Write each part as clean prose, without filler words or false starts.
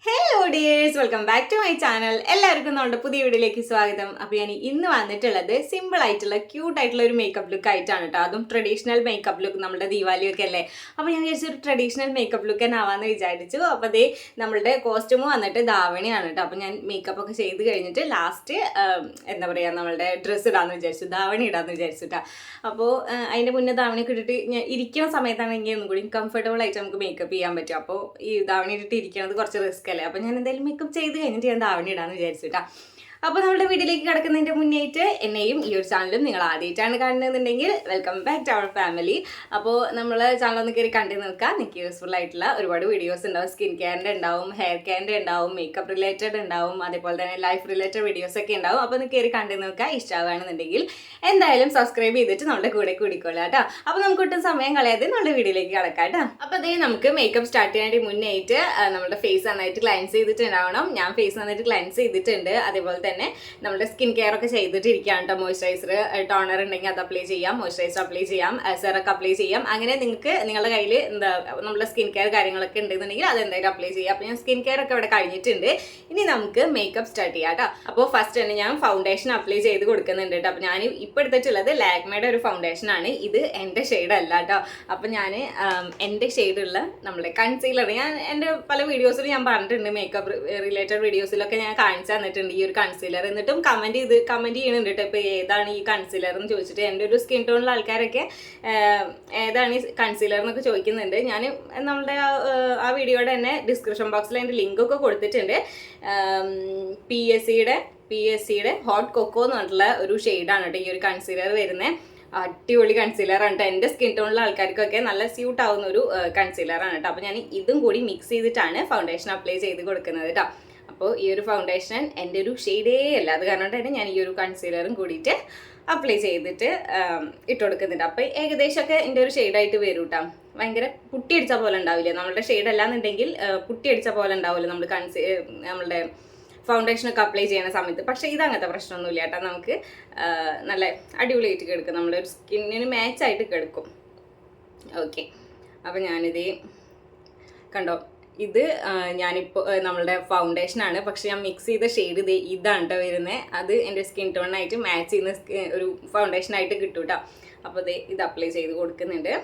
Hello dears, welcome back to my channel. എല്ലാവർക്കും നമ്മുടെ പുതിയ വീഡിയോയിലേക്ക് സ്വാഗതം. അപ്പോൾ ഞാൻ ഇന്ന് വന്നിട്ടുള്ളത് സിമ്പിൾ ആയിട്ടുള്ള ക്യൂട്ട് ആയിട്ടുള്ള ഒരു മേക്കപ്പ് ലുക്ക് ആയിട്ടാണ് കേട്ടോ. അതും ട്രഡീഷണൽ മേക്കപ്പ് ലുക്ക്, നമ്മുടെ ദീപാവലിയൊക്കെ അല്ലേ. അപ്പോൾ ഞാൻ വിചാരിച്ചു ഒരു ട്രഡീഷണൽ മേക്കപ്പ് ലുക്ക് തന്നെ ആവാമെന്ന് വിചാരിച്ചു. അപ്പോൾ അതേ നമ്മളുടെ കോസ്റ്റ്യൂം വന്നിട്ട് ധാവണിയാണ് കേട്ടോ. അപ്പോൾ ഞാൻ മേക്കപ്പ് ഒക്കെ ചെയ്ത് കഴിഞ്ഞിട്ട് ലാസ്റ്റ് എന്താ പറയുക, നമ്മളുടെ ഡ്രസ്സ് ഇടാമെന്ന് വിചാരിച്ചു, ധാവണി ഇടാമെന്ന് വിചാരിച്ചു കേട്ടോ. അപ്പോൾ അതിൻ്റെ മുന്നേ ധാവണിയൊക്കെ ഇട്ടിട്ട് ഞാൻ ഇരിക്കുന്ന സമയത്താണെങ്കിൽ ഒന്നും കൂടി കംഫർട്ടബിൾ ആയിട്ട് നമുക്ക് മേക്കപ്പ് ചെയ്യാൻ പറ്റും. അപ്പോൾ ഈ ധാവണി ഇട്ടിട്ട് ഇരിക്കുന്നത് കുറച്ച് റിസ്ക് അല്ലേ. അപ്പോൾ ഞാൻ എന്തായാലും മേക്കപ്പ് ചെയ്ത് കഴിഞ്ഞിട്ട് ഞാൻ ധാവണി ഇടാമെന്ന് വിചാരിച്ചിട്ടാ. അപ്പോൾ നമ്മുടെ വീട്ടിലേക്ക് കിടക്കുന്നതിൻ്റെ മുന്നേറ്റ് എന്നെയും ഈ ഒരു ചാനലും നിങ്ങൾ ആദ്യമായിട്ടാണ് കാണുന്നതെന്നുണ്ടെങ്കിൽ welcome back to our family. അപ്പോൾ നമ്മൾ ചാനലൊന്ന് കയറി കണ്ടു നിൽക്കുക. നിങ്ങൾക്ക് യൂസ്ഫുൾ ആയിട്ടുള്ള ഒരുപാട് വീഡിയോസ് ഉണ്ടാവും. സ്കിൻ കെയറിൻ്റെ ഉണ്ടാവും, ഹെയർ കെയറിൻ്റെ ഉണ്ടാവും, മേക്കപ്പ് റിലേറ്റഡ് ഉണ്ടാവും, അതേപോലെ തന്നെ ലൈഫ് റിലേറ്റഡ് വീഡിയോസൊക്കെ ഉണ്ടാവും. അപ്പോൾ ഒന്ന് കയറി കണ്ടു നിൽക്കുക. ഇഷ്ടമാവുകയാണെന്നുണ്ടെങ്കിൽ എന്തായാലും സബ്സ്ക്രൈബ് ചെയ്തിട്ട് നമ്മുടെ കൂടെ കൂടിക്കൊള്ളുക കേട്ടോ. അപ്പോൾ നമുക്ക് ഒട്ടും സമയം കളയാതെ നമ്മുടെ വീഡിയോയിലേക്ക് കിടക്കാം കേട്ടോ. അപ്പോൾ അതേ നമുക്ക് മേക്കപ്പ് സ്റ്റാർട്ട് ചെയ്യാനായിട്ട് മുന്നേറ്റ് നമ്മുടെ ഫേസ് നന്നായിട്ട് ക്ലൻസ് ചെയ്തിട്ടുണ്ടാവണം. ഞാൻ ഫേസ് നന്നായിട്ട് ക്ലൻസ് ചെയ്തിട്ടുണ്ട്. അതേപോലെ തന്നെ നമ്മുടെ സ്കിൻ കെയർ ഒക്കെ ചെയ്തിട്ടിരിക്കുകയാണ് കേട്ടോ. മോയ്സ്ചറൈസർ, ടോണർ ഉണ്ടെങ്കിൽ അത് അപ്ലൈ ചെയ്യാം, മോയ്സ്ചറൈസർ അപ്ലൈ ചെയ്യാം, സെറൊക്കെ അപ്ലൈ ചെയ്യാം. അങ്ങനെ നിങ്ങൾക്ക് നിങ്ങളുടെ കയ്യിൽ എന്താ നമ്മുടെ സ്കിൻ കെയർ കാര്യങ്ങളൊക്കെ ഉണ്ടെന്നുണ്ടെങ്കിൽ അത് എന്തായാലും അപ്ലൈ ചെയ്യാം. അപ്പോൾ ഞാൻ സ്കിൻ കെയർ ഒക്കെ ഇവിടെ കഴിഞ്ഞിട്ടുണ്ട്. ഇനി നമുക്ക് മേക്കപ്പ് സ്റ്റാർട്ട് ചെയ്യാം കേട്ടോ. അപ്പോൾ ഫസ്റ്റ് തന്നെ ഞാൻ ഫൗണ്ടേഷൻ അപ്ലൈ ചെയ്ത് കൊടുക്കുന്നുണ്ട് കേട്ടോ. അപ്പോൾ ഞാൻ ഇപ്പോൾ എടുത്തിട്ടുള്ളത് ലാക്മേയുടെ ഒരു ഫൗണ്ടേഷൻ ആണ്. ഇത് എൻ്റെ ഷെയ്ഡ് അല്ല കേട്ടോ. അപ്പോൾ ഞാൻ എൻ്റെ ഷെയ്ഡുള്ള നമ്മുടെ കൺസീലർ, ഞാൻ എൻ്റെ പല വീഡിയോസിലും ഞാൻ പറഞ്ഞിട്ടുണ്ട്, മേക്കപ്പ് റിലേറ്റഡ് വീഡിയോസിലൊക്കെ ഞാൻ കാണിച്ചു തന്നിട്ടുണ്ട് ഈ ഒരു കൺസീലർ. എന്നിട്ടും കമൻറ്റ് ചെയ്യുന്നുണ്ട് കേട്ടോ. ഇപ്പോൾ ഏതാണ് ഈ കൺസീലർ എന്ന് ചോദിച്ചിട്ട് എൻ്റെ ഒരു സ്കിൻ ടോണിലുള്ള ആൾക്കാരൊക്കെ ഏതാണ് ഈ കൺസീലർ എന്നൊക്കെ ചോദിക്കുന്നുണ്ട്. ഞാൻ നമ്മളുടെ ആ വീഡിയോയുടെ തന്നെ ഡിസ്ക്രിപ്ഷൻ ബോക്സിൽ അതിൻ്റെ ലിങ്കൊക്കെ കൊടുത്തിട്ടുണ്ട്. പി എസ് സിയുടെ ഹോട്ട് കൊക്കോ എന്ന് പറഞ്ഞിട്ടുള്ള ഒരു ഷെയ്ഡാണ് കേട്ടോ ഈ ഒരു കൺസീലർ വരുന്നത്. അടിപൊളി കൺസീലറാണ് കേട്ടോ. എൻ്റെ സ്കിൻ ടോണിലുള്ള ആൾക്കാർക്കൊക്കെ നല്ല സ്യൂട്ട് ആവുന്ന ഒരു കൺസീലറാണ് കേട്ടോ. അപ്പോൾ ഞാൻ ഇതും കൂടി മിക്സ് ചെയ്തിട്ടാണ് ഫൗണ്ടേഷൻ അപ്ലൈ ചെയ്ത് കൊടുക്കുന്നത് കേട്ടോ. അപ്പോൾ ഈ ഒരു ഫൗണ്ടേഷൻ എൻ്റെ ഒരു ഷെയ്ഡേ അല്ല, അത് കാരണം തന്നെ ഞാൻ ഈ ഒരു കൺസീലറും കൂടിയിട്ട് അപ്ലൈ ചെയ്തിട്ട് ഇട്ട് കൊടുക്കുന്നുണ്ട്. അപ്പോൾ ഏകദേശമൊക്കെ എൻ്റെ ഒരു ഷെയ്ഡായിട്ട് വരും കേട്ടോ. ഭയങ്കര പുട്ടിയടിച്ച പോലെ ഉണ്ടാവില്ലേ, നമ്മളുടെ ഷെയ്ഡ് അല്ലാന്നുണ്ടെങ്കിൽ പുട്ടിയടിച്ച പോലെ ഉണ്ടാവില്ല നമ്മൾ നമ്മളുടെ ഫൗണ്ടേഷനൊക്കെ അപ്ലൈ ചെയ്യുന്ന സമയത്ത്. പക്ഷേ ഇത് അങ്ങനത്തെ പ്രശ്നമൊന്നുമില്ല കേട്ടോ. നമുക്ക് നല്ല അടിപൊളിയായിട്ട് കിടക്കും, നമ്മുടെ ഒരു സ്കിന്നിന് മാച്ചായിട്ട് കിടക്കും. ഓക്കെ, അപ്പോൾ ഞാനിത് കണ്ടോ, ഇത് ഞാനിപ്പോൾ നമ്മളുടെ ഫൗണ്ടേഷനാണ്, പക്ഷെ ഞാൻ മിക്സ് ചെയ്ത ഷെയ്ഡ് ഇതാണ് കേട്ടോ വരുന്നത്. അത് എൻ്റെ സ്കിൻ ടോണായിട്ട് മാച്ച് ചെയ്യുന്ന ഒരു ഫൗണ്ടേഷനായിട്ട് കിട്ടും കേട്ടോ. അപ്പോൾ ഇത് അപ്ലൈ ചെയ്ത് കൊടുക്കുന്നുണ്ട്.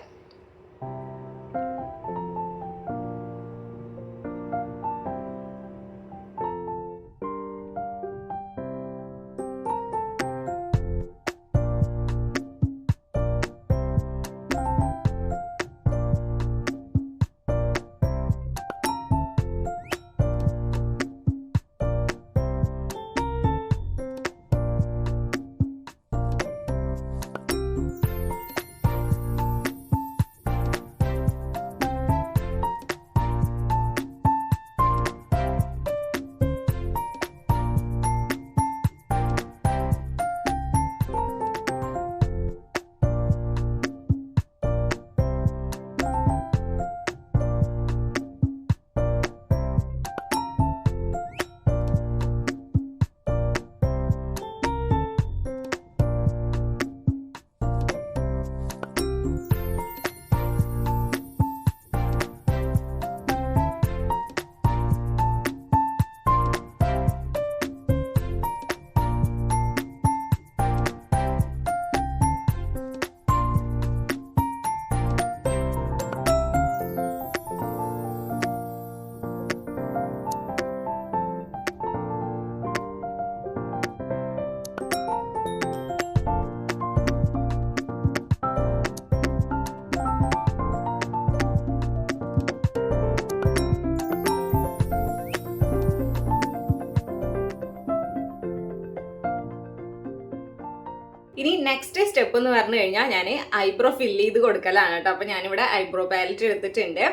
ഇനി നെക്സ്റ്റ് സ്റ്റെപ്പ് എന്ന് പറഞ്ഞു കഴിഞ്ഞാൽ ഞാൻ ഐബ്രോ ഫില്ല് ചെയ്ത് കൊടുക്കലാണ് കേട്ടോ. അപ്പോൾ ഞാനിവിടെ ഐബ്രോ പാലറ്റ് എടുത്തിട്ടുണ്ട്.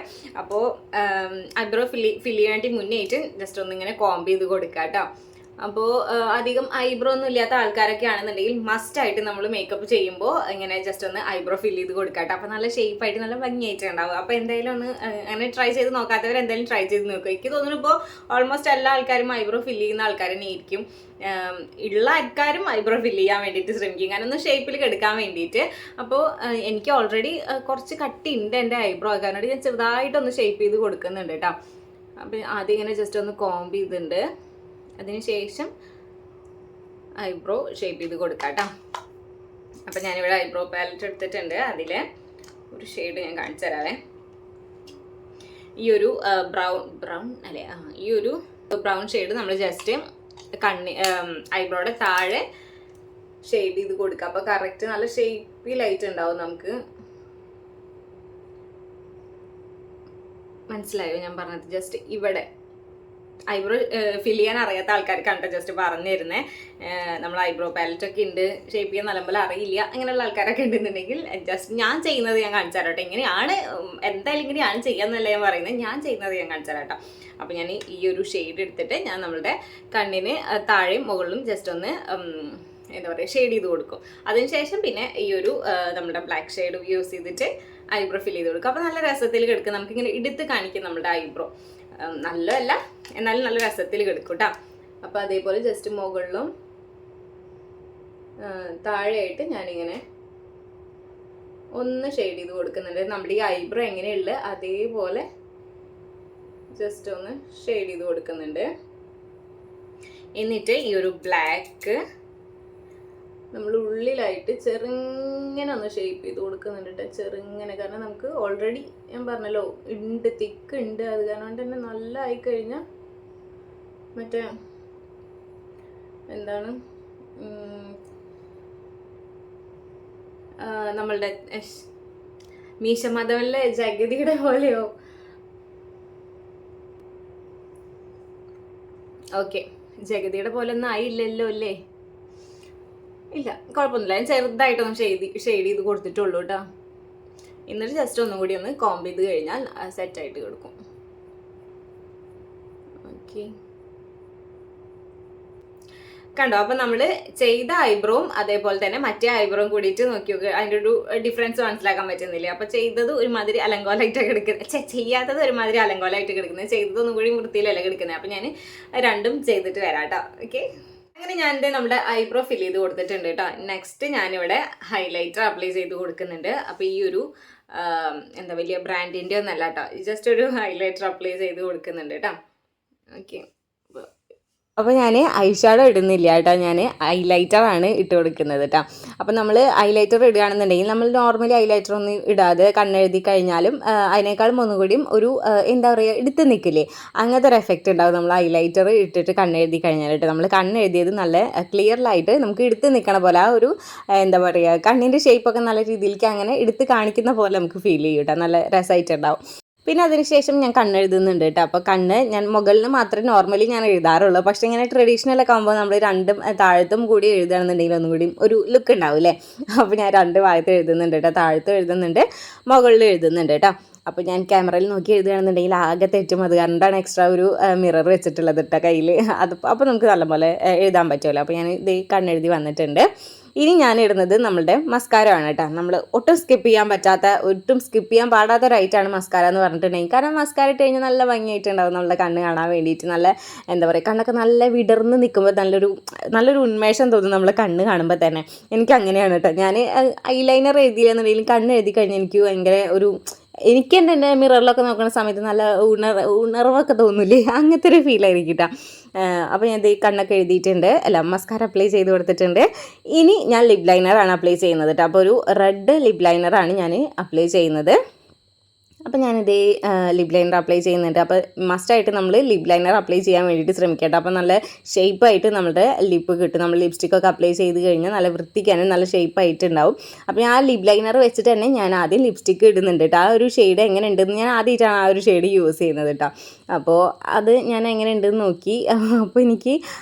അപ്പോൾ ഐബ്രോ ഫില്ല് ചെയ്യാനായിട്ട് മുന്നേറ്റ് ജസ്റ്റ് ഒന്നിങ്ങനെ കോംബ് ചെയ്ത് കൊടുക്കുക കേട്ടോ. അപ്പോൾ അധികം ഐബ്രോ ഒന്നും ഇല്ലാത്ത ആൾക്കാരൊക്കെ ആണെന്നുണ്ടെങ്കിൽ മസ്റ്റായിട്ട് നമ്മൾ മേക്കപ്പ് ചെയ്യുമ്പോൾ ഇങ്ങനെ ജസ്റ്റ് ഒന്ന് ഐബ്രോ ഫില്ല് ചെയ്ത് കൊടുക്കട്ടെ. അപ്പോൾ നല്ല ഷേപ്പായിട്ട് നല്ല ഭംഗിയായിട്ട് ഉണ്ടാവും. അപ്പോൾ എന്തായാലും ഒന്ന് അങ്ങനെ ട്രൈ ചെയ്ത് നോക്കാത്തവർ എന്തായാലും ട്രൈ ചെയ്ത് നോക്കുക. എനിക്ക് തോന്നുന്നു ഇപ്പോൾ ഓൾമോസ്റ്റ് എല്ലാ ആൾക്കാരും ഐബ്രോ ഫില്ല് ചെയ്യുന്ന ആൾക്കാർ തന്നെ ആയിരിക്കും. ഉള്ള ആൾക്കാരും ഐബ്രോ ഫില്ല് ചെയ്യാൻ വേണ്ടിയിട്ട് ശ്രമിക്കും, കാരണം ഒന്ന് ഷേപ്പിൽ കെടുക്കാൻ വേണ്ടിയിട്ട്. അപ്പോൾ എനിക്ക് ഓൾറെഡി കുറച്ച് കട്ടി ഉണ്ട് എൻ്റെ ഐബ്രോ, കാരണം ഞാൻ ചെറുതായിട്ടൊന്ന് ഷേപ്പ് ചെയ്ത് കൊടുക്കുന്നുണ്ട് കേട്ടോ. അപ്പം ആദ്യം ഇങ്ങനെ ജസ്റ്റ് ഒന്ന് കോംബ് ചെയ്തിട്ടുണ്ട്. അതിന് ശേഷം ഐബ്രോ ഷേപ്പ് ചെയ്ത് കൊടുക്കാം കേട്ടോ. അപ്പം ഞാനിവിടെ ഐബ്രോ പാലറ്റ് എടുത്തിട്ടുണ്ട്. അതിൽ ഒരു ഷെയ്ഡ് ഞാൻ കാണിച്ചു തരാവേ. ഈ ഒരു ബ്രൗൺ അല്ലേ, ഈ ഒരു ബ്രൗൺ ഷെയ്ഡ് നമ്മൾ ജസ്റ്റ് ഐബ്രോയുടെ താഴെ ഷെയ്ഡ് ചെയ്ത് കൊടുക്കുക. അപ്പോൾ കറക്റ്റ് നല്ല ഷേപ്പിലായിട്ട് ഉണ്ടാവും. നമുക്ക് മനസ്സിലായോ ഞാൻ പറഞ്ഞത്? ജസ്റ്റ് ഇവിടെ ഐബ്രോ ഫിൽ ചെയ്യാൻ അറിയാത്ത ആൾക്കാർക്ക് കണ്ട ജസ്റ്റ് പറഞ്ഞു തരുന്നേ. നമ്മൾ ഐബ്രോ പാലറ്റ് ഒക്കെ ഉണ്ട്, ഷേപ്പ് ചെയ്യാൻ നല്ലപോലെ അറിയില്ല, അങ്ങനെയുള്ള ആൾക്കാരൊക്കെ ഉണ്ടെന്നുണ്ടെങ്കിൽ ജസ്റ്റ് ഞാൻ ചെയ്യുന്നത് ഞാൻ കാണിച്ചു തരാം കേട്ടോ. ഇങ്ങനെയാണ് എന്തായാലും ഇങ്ങനെയാണ് ചെയ്യാമെന്നല്ല ഞാൻ പറയുന്നത്, ഞാൻ ചെയ്യുന്നത് ഞാൻ കാണിച്ചു തരാം കേട്ടോ. അപ്പോൾ ഞാൻ ഈ ഒരു ഷെയ്ഡ് എടുത്തിട്ട് ഞാൻ നമ്മളുടെ കണ്ണിന് താഴെയും മുകളിലും ജസ്റ്റ് ഒന്ന് എന്താ പറയുക ഷെയ്ഡ് ചെയ്ത് കൊടുക്കും. അതിനുശേഷം പിന്നെ ഈ ഒരു നമ്മുടെ ബ്ലാക്ക് ഷെയ്ഡ് യൂസ് ചെയ്തിട്ട് ഐബ്രോ ഫിൽ ചെയ്ത് കൊടുക്കും. അപ്പോൾ നല്ല രസത്തിൽ കിടക്കും. നമുക്കിങ്ങനെ എടുത്ത് കാണിക്കും നമ്മുടെ ഐബ്രോ. നല്ലതല്ല എന്നാലും നല്ല രസത്തിൽ കിടക്കും കേട്ടോ. അപ്പോൾ അതേപോലെ ജസ്റ്റ് മുകളിലും താഴെയായിട്ട് ഞാനിങ്ങനെ ഒന്ന് ഷെയ്ഡ് ചെയ്ത് കൊടുക്കുന്നുണ്ട്. നമ്മുടെ ഈ ഐബ്രോ എങ്ങനെയുള്ള അതേപോലെ ജസ്റ്റ് ഒന്ന് ഷെയ്ഡ് ചെയ്ത് കൊടുക്കുന്നുണ്ട്. എന്നിട്ട് ഈ ഒരു ബ്ലാക്ക് നമ്മൾ ഉള്ളിലായിട്ട് ചെറുങ്ങനെ ഒന്ന് ഷേപ്പ് ചെയ്ത് കൊടുക്കുന്നുണ്ട് കേട്ടോ. ചെറുങ്ങനെ, കാരണം നമുക്ക് ഓൾറെഡി ഞാൻ പറഞ്ഞല്ലോ ഉണ്ട്, തിക്ക് ഉണ്ട്. അത് കാരണം തന്നെ നല്ല ആയിക്കഴിഞ്ഞാൽ മറ്റേ എന്താണ് നമ്മളുടെ മീശമതവല്ലേ ജഗതിയുടെ പോലെയോ. ഓക്കെ, ജഗതിയുടെ പോലെ ഒന്നും ആയില്ലല്ലോ അല്ലേ? ഇല്ല, കുഴപ്പമൊന്നുമില്ല. ഞാൻ ചെറുതായിട്ടൊന്നും ഷെയ്ഡ് ചെയ്ത് കൊടുത്തിട്ടുള്ളൂ കേട്ടോ. എന്നിട്ട് ജസ്റ്റ് ഒന്നും കൂടി ഒന്ന് കോംബ് ചെയ്ത് കഴിഞ്ഞാൽ സെറ്റായിട്ട് കൊടുക്കും. ഓക്കെ, കണ്ടോ? അപ്പം നമ്മൾ ചെയ്ത ഐബ്രോവും അതേപോലെ തന്നെ മറ്റേ ഐബ്രോവും കൂടിയിട്ട് നോക്കി നോക്കുക. അതിൻ്റെ ഒരു ഡിഫറൻസ് മനസ്സിലാക്കാൻ പറ്റുന്നില്ല. അപ്പം ചെയ്തത് ഒരുമാതിരി അലങ്കോലമായിട്ടാണ് കിടക്കുന്നത്, ചെയ്യാത്തത് ഒരുമാതിരി അലങ്കോലമായിട്ട് കിടക്കുന്നത്, ചെയ്തതൊന്നും കൂടി വൃത്തിയിലല്ല കിടക്കുന്നത്. അപ്പം ഞാൻ രണ്ടും ചെയ്തിട്ട് വരാം കേട്ടോ. ഓക്കെ, അങ്ങനെ ഞാൻ നമ്മുടെ ഐബ്രോ ഫിൽ ചെയ്ത് കൊടുത്തിട്ടുണ്ട് കേട്ടോ. നെക്സ്റ്റ് ഞാനിവിടെ ഹൈലൈറ്റർ അപ്ലൈ ചെയ്ത് കൊടുക്കുന്നുണ്ട്. അപ്പോൾ ഈ ഒരു എന്താ വലിയ ബ്രാൻഡിൻ്റെ ഒന്നല്ല കേട്ടോ, ജസ്റ്റ് ഒരു ഹൈലൈറ്റർ അപ്ലൈ ചെയ്ത് കൊടുക്കുന്നുണ്ട് കേട്ടോ. ഓക്കെ, അപ്പോൾ ഞാൻ ഐ ഷാഡോ ഇടുന്നില്ല കേട്ടോ, ഞാൻ ഹൈലൈറ്ററാണ് ഇട്ട് കൊടുക്കുന്നത് കേട്ടോ. അപ്പോൾ നമ്മൾ ഹൈലൈറ്റർ ഇടുകയാണെന്നുണ്ടെങ്കിൽ നമ്മൾ നോർമലി ഹൈലൈറ്റർ ഒന്നും ഇടാതെ കണ്ണെഴുതി കഴിഞ്ഞാലും അതിനേക്കാളും ഒന്നുകൂടിയും ഒരു എന്താ പറയുക എടുത്ത് നിൽക്കില്ലേ, അങ്ങനത്തെ ഒരു എഫക്റ്റ് ഉണ്ടാവും നമ്മൾ ഹൈലൈറ്റർ ഇട്ടിട്ട് കണ്ണെഴുതി കഴിഞ്ഞാൽ കേട്ടോ. നമ്മൾ കണ്ണെഴുതിയത് നല്ല ക്ലിയറിലായിട്ട് നമുക്ക് എടുത്ത് നിൽക്കണ പോലെ, ആ ഒരു എന്താ പറയുക കണ്ണിൻ്റെ ഷേപ്പൊക്കെ നല്ല രീതിയിലേക്ക് അങ്ങനെ എടുത്ത് കാണിക്കുന്ന പോലെ നമുക്ക് ഫീൽ ചെയ്യും കേട്ടോ. നല്ല രസമായിട്ടുണ്ടാവും. പിന്നെ അതിനുശേഷം ഞാൻ കണ്ണെഴുതുന്നുണ്ട് കേട്ടോ. അപ്പോൾ കണ്ണ് ഞാൻ മുകളിൽ മാത്രമേ നോർമലി ഞാൻ എഴുതാറുള്ളൂ. പക്ഷേ ഇങ്ങനെ ട്രഡീഷണലൊക്കെ ആകുമ്പോൾ നമ്മൾ രണ്ടും താഴത്തും കൂടി എഴുതുകയാണെന്നുണ്ടെങ്കിൽ ഒന്നും കൂടി ഒരു ലുക്ക് ഉണ്ടാവില്ലേ. അപ്പോൾ ഞാൻ രണ്ട് ഭാഗത്ത് എഴുതുന്നുണ്ട് കേട്ടോ, താഴത്തും എഴുതുന്നുണ്ട് മുകളിൽ എഴുതുന്നുണ്ട് കേട്ടോ. അപ്പോൾ ഞാൻ ക്യാമറയിൽ നോക്കി എഴുതുകയാണെന്നുണ്ടെങ്കിൽ ആകെ തെറ്റും. അത് കണ്ടാണ് എക്സ്ട്രാ ഒരു മിറർ വെച്ചിട്ടുള്ളത് കേട്ടോ കയ്യിൽ. അപ്പോൾ നമുക്ക് നല്ലപോലെ എഴുതാൻ പറ്റുമല്ലോ. അപ്പോൾ ഞാൻ ഇത് കണ്ണെഴുതി വന്നിട്ടുണ്ട്. ഇനി ഞാൻ ഇടുന്നത് നമ്മളുടെ മസ്കാര ആണ് കേട്ടോ. നമ്മൾ ഒട്ടും സ്കിപ്പ് ചെയ്യാൻ പാടാത്ത റൈറ്റാണ് മസ്കാര എന്ന് പറഞ്ഞിട്ടുണ്ടെങ്കിൽ. കാരണം മസ്കാര ഇട്ട് കഴിഞ്ഞാൽ നല്ല ഭംഗിയായിട്ടുണ്ടാവും നമ്മളുടെ കണ്ണ് കാണാൻ വേണ്ടിയിട്ട്. നല്ല എന്താ പറയുക, കണ്ണൊക്കെ നല്ല വിടർന്ന് നിൽക്കുമ്പോൾ നല്ലൊരു ഉന്മേഷം തോന്നും നമ്മളെ കണ്ണ് കാണുമ്പോൾ തന്നെ. എനിക്ക് അങ്ങനെയാണ് കേട്ടോ. ഞാൻ ഐലൈനർ എഴുതിയില്ലെന്നുണ്ടെങ്കിലും കണ്ണ് എഴുതി കഴിഞ്ഞാൽ എനിക്ക് ഭയങ്കര എനിക്ക് തന്നെ എൻ്റെ മിററിലൊക്കെ നോക്കുന്ന സമയത്ത് നല്ല ഉണർവൊക്കെ തോന്നില്ലേ, അങ്ങനത്തെ ഒരു ഫീലായിരിക്കും കേട്ടോ. അപ്പോൾ ഞാൻ ഈ കണ്ണൊക്കെ എഴുതിയിട്ടുണ്ട്, മസ്കാര അപ്ലൈ ചെയ്ത് കൊടുത്തിട്ടുണ്ട്. ഇനി ഞാൻ ലിപ് ലൈനറാണ് അപ്ലൈ ചെയ്യുന്നത് കേട്ടോ. അപ്പോൾ ഒരു റെഡ് ലിപ് ലൈനറാണ് ഞാൻ അപ്ലൈ ചെയ്യുന്നത്. അപ്പോൾ ഞാനിതേ ലിപ് ലൈനർ അപ്ലൈ ചെയ്യുന്നുണ്ട്. അപ്പോൾ മസ്റ്റായിട്ട് നമ്മൾ ലിപ് ലൈനർ അപ്ലൈ ചെയ്യാൻ വേണ്ടിയിട്ട് ശ്രമിക്കട്ടെ. അപ്പോൾ നല്ല ഷേപ്പായിട്ട് നമ്മുടെ ലിപ്പ് കിട്ടും. നമ്മൾ ലിപ്സ്റ്റിക്കൊക്കെ അപ്ലൈ ചെയ്ത് കഴിഞ്ഞാൽ നല്ല വൃത്തിക്കാനും നല്ല ഷേപ്പായിട്ടുണ്ടാവും. അപ്പോൾ ഞാൻ ആ ലിപ് ലൈനർ വെച്ചിട്ട് തന്നെ ഞാൻ ആദ്യം ലിപ്സ്റ്റിക്ക് ഇടുന്നുണ്ട് കേട്ടോ. ആ ഒരു ഷെയ്ഡ് എങ്ങനെ ഉണ്ടെന്ന് ഞാൻ ആദ്യമായിട്ടാണ് ആ ഒരു ഷെയ്ഡ് യൂസ് ചെയ്യുന്നത് കേട്ടോ. അപ്പോൾ അത് ഞാൻ എങ്ങനെ ഉണ്ടെന്ന് നോക്കി. അപ്പോൾ എനിക്ക്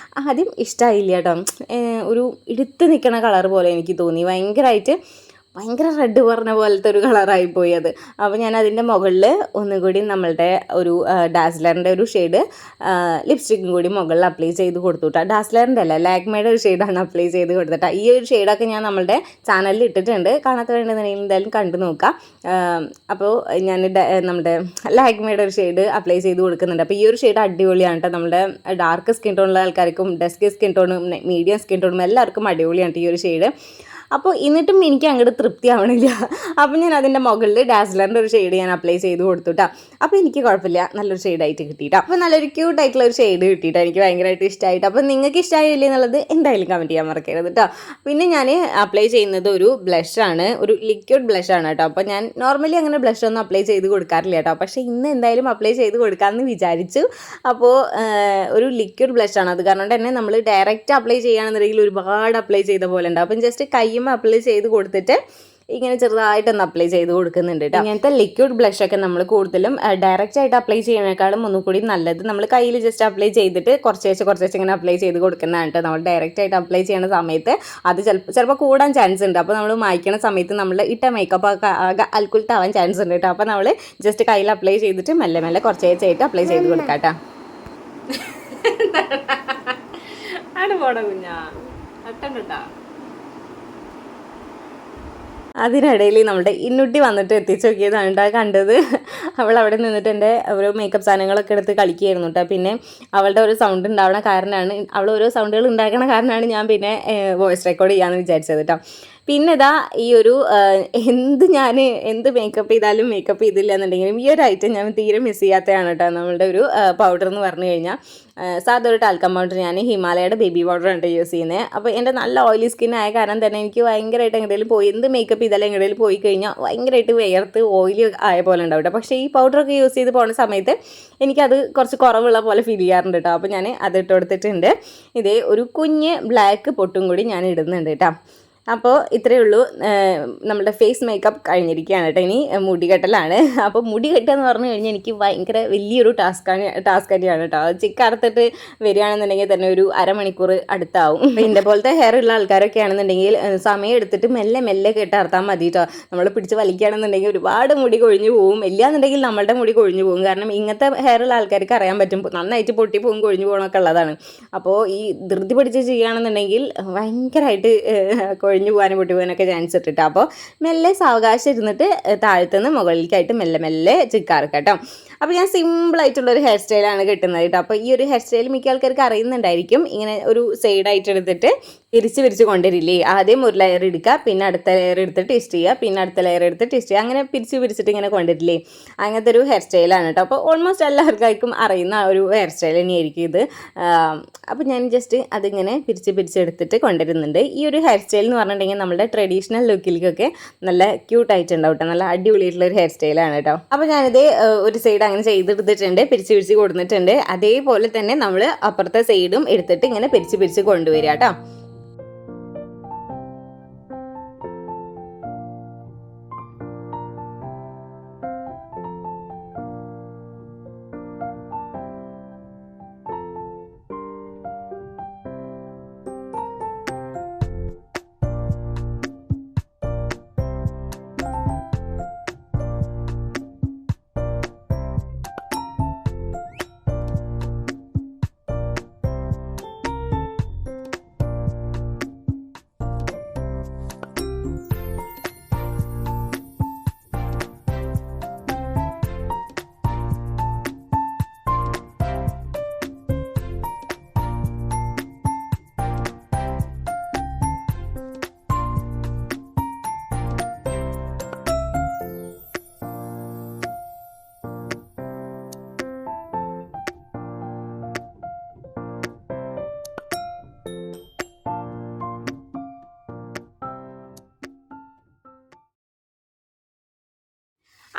ആദ്യം ഇഷ്ടമായില്ല കേട്ടോ. ഒരു എടുത്ത് നിൽക്കണ കളർ പോലെ എനിക്ക് തോന്നി. ഭയങ്കര റെഡ് പറഞ്ഞ പോലത്തെ ഒരു കളറായിപ്പോയി അത്. അപ്പോൾ ഞാൻ അതിൻ്റെ മുകളിൽ ഒന്നുകൂടി നമ്മളുടെ ഒരു ഡാസ്ലറിൻ്റെ ഒരു ഷെയ്ഡ് ലിപ്സ്റ്റിക്കും കൂടി മുകളിൽ അപ്ലൈ ചെയ്ത് കൊടുത്തു കേട്ടോ. ഡാസ്ലറിൻ്റെ അല്ല, ലാക്മേയുടെ ഒരു ഷെയ്ഡാണ് അപ്ലൈ ചെയ്ത് കൊടുത്തിട്ട്. ഈ ഒരു ഷെയ്ഡൊക്കെ ഞാൻ നമ്മളുടെ ചാനലിൽ ഇട്ടിട്ടുണ്ട്, കാണാത്ത വേണ്ടതെന്നുണ്ടെങ്കിൽ എന്തായാലും കണ്ടു നോക്കാം. അപ്പോൾ ഞാൻ നമ്മുടെ ലാക്മേയുടെ ഒരു ഷെയ്ഡ് അപ്ലൈ ചെയ്ത് കൊടുക്കുന്നുണ്ട്. അപ്പോൾ ഈ ഒരു ഷെയ്ഡ് അടിപൊളിയാണ് കേട്ടോ. നമ്മുടെ ഡാർക്ക് സ്കിൻ ടോണുള്ള ആൾക്കാർക്കും ഡസ്കി സ്കിൻ ടോണും മീഡിയം സ്കിൻ ടോണും എല്ലാവർക്കും അടിപൊളിയാണ് ഈ ഒരു ഷെയ്ഡ്. അപ്പോൾ എന്നിട്ടും എനിക്ക് അങ്ങോട്ട് തൃപ്തി ആവണില്ല. അപ്പോൾ ഞാൻ അതിൻ്റെ മുകളിൽ ഡാസ്ലറിൻ്റെ ഒരു ഷെയ്ഡ് ഞാൻ അപ്ലൈ ചെയ്ത് കൊടുത്തു കേട്ടോ. അപ്പോൾ എനിക്ക് കുഴപ്പമില്ല, നല്ലൊരു ഷെയ്ഡായിട്ട് കിട്ടിയിട്ടോ. അപ്പോൾ നല്ലൊരു ക്യൂട്ടായിട്ടുള്ള ഒരു ഷെയ്ഡ് കിട്ടിയിട്ടോ, എനിക്ക് ഭയങ്കരമായിട്ട് ഇഷ്ടമായിട്ട്. അപ്പോൾ നിങ്ങൾക്ക് ഇഷ്ടമായില്ലേ എന്നുള്ളത് എന്തായാലും കമൻറ്റ് ചെയ്യാൻ മറക്കരുത് കേട്ടോ. പിന്നെ ഞാൻ അപ്ലൈ ചെയ്യുന്നത് ഒരു ബ്ലഷാണ്, ഒരു ലിക്വിഡ് ബ്ലഷാണ് കേട്ടോ. അപ്പോൾ ഞാൻ നോർമലി അങ്ങനെ ബ്ലഷ് ഒന്നും അപ്ലൈ ചെയ്ത് കൊടുക്കാറില്ല കേട്ടോ, പക്ഷേ ഇന്ന് എന്തായാലും അപ്ലൈ ചെയ്ത് കൊടുക്കാമെന്ന് വിചാരിച്ചു. അപ്പോൾ ഒരു ലിക്വിഡ് ബ്ലഷാണ്, അത് കാരണം തന്നെ നമ്മൾ ഡയറക്റ്റ് അപ്ലൈ ചെയ്യുകയാണെന്നുണ്ടെങ്കിൽ ഒരുപാട് അപ്ലൈ ചെയ്ത പോലെ ഉണ്ടാവും. അപ്പം ജസ്റ്റ് കയ്യുമ്പോൾ അപ്ലൈ ചെയ്ത് കൊടുത്തിട്ട് ഇങ്ങനെ ചെറുതായിട്ടൊന്ന് അപ്ലൈ ചെയ്ത് കൊടുക്കുന്നുണ്ട് കേട്ടോ. ഇങ്ങനത്തെ ലിക്വിഡ് ബ്ലഷൊക്കെ നമ്മൾ കൂടുതലും ഡയറക്റ്റ് ആയിട്ട് അപ്ലൈ ചെയ്യുന്നതിനേക്കാളും ഒന്നുകൂടി നല്ലത് നമ്മൾ കയ്യിൽ ജസ്റ്റ് അപ്ലൈ ചെയ്തിട്ട് കുറച്ച് ഇങ്ങനെ അപ്ലൈ ചെയ്ത് കൊടുക്കുന്നതാണ് കേട്ടോ. നമ്മൾ ഡയറക്റ്റ് ആയിട്ട് അപ്ലൈ ചെയ്യുന്ന സമയത്ത് അത് ചിലപ്പോൾ കൂടാൻ ചാൻസ് ഉണ്ട്. അപ്പോൾ നമ്മൾ മായ്ക്കുന്ന സമയത്ത് നമ്മൾ ഇട്ട മേക്കപ്പ് ഒക്കെ ആകെ അൽക്കുലത്താവാൻ ചാൻസ് ഉണ്ട് കേട്ടോ. അപ്പോൾ നമ്മൾ ജസ്റ്റ് കയ്യിൽ അപ്ലൈ ചെയ്തിട്ട് മെല്ലെ മെല്ലെ കുറച്ചായിട്ട് അപ്ലൈ ചെയ്ത് കൊടുക്കാം കേട്ടോ. ആണ് പോടാ കുഞ്ഞാ അട്ടണ്ടാ. അതിനിടയിൽ നമ്മുടെ ഇന്നുട്ടി വന്നിട്ട് എത്തിച്ച് നോക്കിയതാണ് കേട്ടോ കണ്ടത്. അവൾ അവിടെ നിന്നിട്ട് എൻ്റെ ഓരോ മേക്കപ്പ് സാധനങ്ങളൊക്കെ എടുത്ത് കളിക്കുകയായിരുന്നു കേട്ടോ. പിന്നെ അവളുടെ ഒരു സൗണ്ട് ഉണ്ടാവണ കാരണമാണ്, അവൾ ഓരോ സൗണ്ടുകൾ ഉണ്ടാക്കണ കാരണമാണ് ഞാൻ പിന്നെ വോയിസ് റെക്കോർഡ് ചെയ്യാമെന്ന് വിചാരിച്ചത് കേട്ടോ. പിന്നെ ഇതാ ഈ ഒരു എന്ത് മേക്കപ്പ് ചെയ്താലും മേക്കപ്പ് ചെയ്തില്ല എന്നുണ്ടെങ്കിലും ഈ ഒരു ഐറ്റം ഞാൻ തീരെ മിസ് ചെയ്യാത്തതാണ് കേട്ടോ. നമ്മളുടെ ഒരു പൗഡർ എന്ന് പറഞ്ഞു കഴിഞ്ഞാൽ സാധാ ഒരു ടാൽക്കം പൗഡർ, ഞാൻ ഹിമാലയയുടെ ബേബി പൗഡറാണ് യൂസ് ചെയ്യുന്നത്. അപ്പോൾ എൻ്റെ നല്ല ഓയിലി സ്കിൻ ആയ കാരണം തന്നെ എനിക്ക് ഭയങ്കരമായിട്ട് എങ്ങനെയും പോയി എന്ത് മേക്കപ്പ് ചെയ്താലും എങ്ങനെയും പോയി കഴിഞ്ഞാൽ ഭയങ്കരമായിട്ട് വിയർത്ത് ഓയിലി ആയ പോലെ ഉണ്ടാവും കേട്ടോ. പക്ഷേ ഈ പൗഡറൊക്കെ യൂസ് ചെയ്ത് പോകുന്ന സമയത്ത് എനിക്കത് കുറച്ച് കുറവുള്ള പോലെ ഫീൽ ചെയ്യാറുണ്ട് കേട്ടോ. അപ്പോൾ ഞാൻ അതിട്ട് കൊടുത്തിട്ടുണ്ട്. ഇതേ ഒരു കുഞ്ഞ് ബ്ലാക്ക് പൊട്ടും കൂടി ഞാൻ ഇടുന്നുണ്ട് കേട്ടോ. അപ്പോൾ ഇത്രയേ ഉള്ളൂ, നമ്മുടെ ഫേസ് മേക്കപ്പ് കഴിഞ്ഞിരിക്കുകയാണ് കേട്ടോ. ഇനി മുടി കെട്ടലാണ്. അപ്പോൾ മുടി കെട്ടുക എന്ന് പറഞ്ഞു കഴിഞ്ഞാൽ എനിക്ക് ഭയങ്കര വലിയൊരു ടാസ്ക് തന്നെയാണ് കേട്ടോ. ചിക്കറുത്തിട്ട് വരികയാണെന്നുണ്ടെങ്കിൽ തന്നെ ഒരു അരമണിക്കൂർ അടുത്താവും. അപ്പോൾ ഇതിൻ്റെ പോലത്തെ ഹെയർ ഉള്ള ആൾക്കാരൊക്കെ ആണെന്നുണ്ടെങ്കിൽ സമയം എടുത്തിട്ട് മെല്ലെ മെല്ലെ കെട്ടർത്താൻ മതി കേട്ടോ. നമ്മൾ പിടിച്ച് വലിക്കുകയാണെന്നുണ്ടെങ്കിൽ ഒരുപാട് മുടി കൊഴിഞ്ഞു പോകും. ഇല്ലയെന്നുണ്ടെങ്കിൽ നമ്മളുടെ മുടി കൊഴിഞ്ഞു പോകും. കാരണം ഇങ്ങനത്തെ ഹെയർ ഉള്ള ആൾക്കാർക്ക് അറിയാൻ പറ്റും, നന്നായിട്ട് പൊട്ടി പോകും, കൊഴിഞ്ഞു പോകണമൊക്കെ ഉള്ളതാണ്. അപ്പോൾ ഈ ധൃതി പിടിച്ച് ചെയ്യുകയാണെന്നുണ്ടെങ്കിൽ ഭയങ്കരമായിട്ട് കൊഴിഞ്ഞു പോകാനും പൊട്ടി പോകാനൊക്കെ ചാൻസ് ഇട്ടിട്ട്. അപ്പോൾ മെല്ലെ സാവകാശം ഇരുന്നിട്ട് താഴത്തുനിന്ന് മുകളിലേക്കായിട്ട് മെല്ലെ മെല്ലെ ചിക്കാറുക കേട്ടോ. അപ്പോൾ ഞാൻ സിമ്പിളായിട്ടുള്ളൊരു ഹെയർ സ്റ്റൈലാണ് കിട്ടുന്നത് കേട്ടോ. അപ്പോൾ ഈ ഒരു ഹെയർ സ്റ്റൈൽ മിക്ക ആൾക്കാർക്ക് അറിയുന്നുണ്ടായിരിക്കും. ഇങ്ങനെ ഒരു സൈഡായിട്ട് എടുത്തിട്ട് പിരിച്ച് കൊണ്ടുവരില്ലേ, ആദ്യം ഒരു ലെയർ എടുക്കുക, പിന്നെ അടുത്ത ലെയർ എടുത്ത് ട്വിസ്റ്റ് ചെയ്യുക, പിന്നെ അടുത്ത ലെയർ എടുത്ത് ട്വിസ്റ്റ് ചെയ്യുക, അങ്ങനെ പിരിച്ചിട്ട് ഇങ്ങനെ കൊണ്ടുവരില്ലേ, അങ്ങനത്തെ ഒരു ഹെയർ സ്റ്റൈലാണ് കേട്ടോ. അപ്പോൾ ഓൾമോസ്റ്റ് എല്ലാവർക്കും അറിയുന്ന ഒരു ഹെയർ സ്റ്റൈൽ തന്നെയായിരിക്കും ഇത്. അപ്പോൾ ഞാൻ ജസ്റ്റ് അതിങ്ങനെ പിരിച്ചെടുത്തിട്ട് കൊണ്ടുവരുന്നുണ്ട്. ഈ ഒരു ഹെയർ സ്റ്റൈൽ എന്ന് പറഞ്ഞിട്ടുണ്ടെങ്കിൽ നമ്മുടെ ട്രഡീഷണൽ ലുക്കിലേക്കൊക്കെ നല്ല ക്യൂട്ടായിട്ടുണ്ടാവും കേട്ടോ. നല്ല അടിപൊളിയായിട്ടുള്ളൊരു ഹെയർ സ്റ്റൈലാണ് കേട്ടോ. അപ്പോൾ ഞാനിത് ഒരു സൈഡ് അങ്ങനെ ചെയ്തെടുത്തിട്ടുണ്ട്, പിരിച്ച് കൊടുത്തിട്ടുണ്ട്. അതേപോലെ തന്നെ നമ്മൾ അപ്പുറത്തെ സൈഡും എടുത്തിട്ട് ഇങ്ങനെ പിരിച്ച് കൊണ്ടുവരിക കേട്ടോ.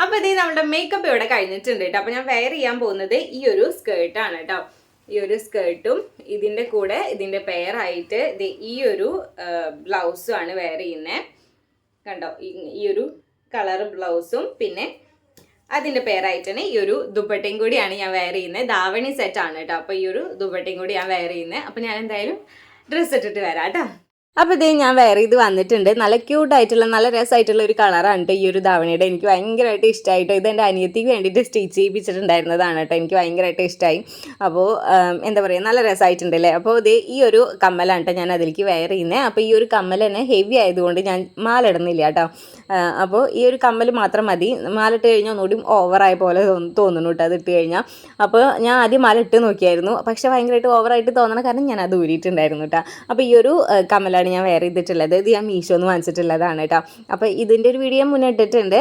അപ്പോൾ ഇത് നമ്മുടെ മേക്കപ്പ് ഇവിടെ കഴിഞ്ഞിട്ടുണ്ട് കേട്ടോ. അപ്പോൾ ഞാൻ വെയർ ചെയ്യാൻ പോകുന്നത് ഈ ഒരു സ്കേർട്ടാണ് കേട്ടോ. ഈ ഒരു സ്കേർട്ടും ഇതിൻ്റെ കൂടെ ഇതിൻ്റെ പെയറായിട്ട് ഈ ഒരു ബ്ലൗസും ആണ് വെയർ ചെയ്യുന്നത്. കണ്ടോ, ഈ ഒരു കളർ ബ്ലൗസും പിന്നെ അതിൻ്റെ പെയറായിട്ടാണ് ഈ ഒരു ദുപ്പട്ടയും കൂടിയാണ് ഞാൻ വെയർ ചെയ്യുന്നത്. ധാവണി സെറ്റാണ് കേട്ടോ. അപ്പോൾ ഈ ഒരു ദുപ്പട്ടയും കൂടി ഞാൻ വെയർ ചെയ്യുന്നത്. അപ്പോൾ ഞാൻ എന്തായാലും ഡ്രസ്സ് ഇട്ടിട്ട് വരാം കേട്ടോ. അപ്പോൾ ഇതേ ഞാൻ വെയർ ചെയ്ത് വന്നിട്ടുണ്ട്. നല്ല ക്യൂട്ടായിട്ടുള്ള നല്ല രസമായിട്ടുള്ള ഒരു കളറാണ് കേട്ടോ ഈ ഒരു ധാവണിയുടെ. എനിക്ക് ഭയങ്കരമായിട്ട് ഇഷ്ടമായിട്ടോ. ഇത് എൻ്റെ അനിയത്തിക്ക് വേണ്ടിയിട്ട് സ്റ്റിച്ച് ചെയ്യിപ്പിച്ചിട്ടുണ്ടായിരുന്നതാണ് കേട്ടോ. എനിക്ക് ഭയങ്കരമായിട്ട് ഇഷ്ടമായി. അപ്പോൾ എന്താ പറയുക, നല്ല രസമായിട്ടുണ്ടല്ലേ. അപ്പോൾ ഇത് ഈ ഒരു കമ്മലാണ് കേട്ടോ ഞാൻ അതിലേക്ക് വെയർ ചെയ്യുന്നത്. അപ്പോൾ ഈ ഒരു കമ്മൽ തന്നെ ഹെവി ആയതുകൊണ്ട് ഞാൻ മാല ഇടുന്നില്ല കേട്ടോ. അപ്പോൾ ഈ ഒരു കമ്മൽ മാത്രം മതി. മാല ഇട്ട് കഴിഞ്ഞാൽ ഒന്നുകൂടി ഓവറായ പോലെ തോന്നുന്നു കേട്ടോ അത് ഇട്ട് കഴിഞ്ഞാൽ. അപ്പോൾ ഞാൻ ആദ്യം മാല ഇട്ട് നോക്കിയായിരുന്നു, പക്ഷേ ഭയങ്കരമായിട്ട് ഓവറായിട്ട് തോന്നണം കാരണം ഞാൻ അത് ഊരിയിട്ടുണ്ടായിരുന്നു കേട്ടോ. അപ്പോൾ ഈ ഒരു കമ്മലാണ് ഞാൻ വെയർ ചെയ്തിട്ടുള്ളത്. ഇത് ഞാൻ മീഷോന്ന് വാങ്ങിച്ചിട്ടുള്ളതാണ് കേട്ടോ. അപ്പോൾ ഇതിൻ്റെ ഒരു വീഡിയോ മുന്നേ ഇട്ടിട്ടുണ്ട്.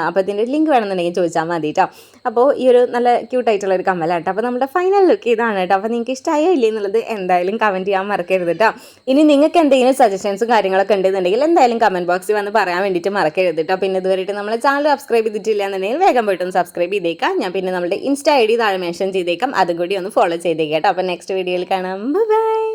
അപ്പോൾ ഇതിൻ്റെ ലിങ്ക് വേണമെന്നുണ്ടെങ്കിൽ ചോദിച്ചാൽ മതി കേട്ടോ. അപ്പോൾ ഈ ഒരു നല്ല ക്യൂട്ടായിട്ടുള്ള ഒരു കമ്മലാണ് കേട്ടോ. അപ്പോൾ നമ്മുടെ ഫൈനൽ ലുക്ക് ഇതാണ് കേട്ടോ. അപ്പോൾ നിങ്ങൾക്ക് ഇഷ്ടമായോ ഇല്ലേ എന്നുള്ളത് എന്തായാലും കമൻറ്റ് ചെയ്യാൻ മറക്കരുത് കേട്ടോ. ഇനി നിങ്ങൾക്ക് എന്തെങ്കിലും സജഷൻസും കാര്യങ്ങളൊക്കെ ഉണ്ടെന്നുണ്ടെങ്കിൽ എന്തായാലും കമൻറ്റ് ബോക്സിൽ വന്ന് പറയാൻ വേണ്ടിയിട്ട് മറക്കരുത് കേട്ടോ. പിന്നെ ഇതുവരെയായിട്ട് നമ്മളെ ചാനൽ സബ്സ്ക്രൈബ് ചെയ്തിട്ടില്ല എന്നുണ്ടെങ്കിൽ വേഗം പോയിട്ടൊന്ന് സബ്സ്ക്രൈബ് ചെയ്തേക്കാം. ഞാൻ പിന്നെ നമ്മുടെ ഇൻസ്റ്റ ID താഴെ മെൻഷൻ ചെയ്തേക്കാം, അതും കൂടി ഒന്ന് ഫോളോ ചെയ്തേക്കാം കേട്ടോ. അപ്പോൾ നെക്സ്റ്റ് വീഡിയോയിൽ കാണാം. ബൈ.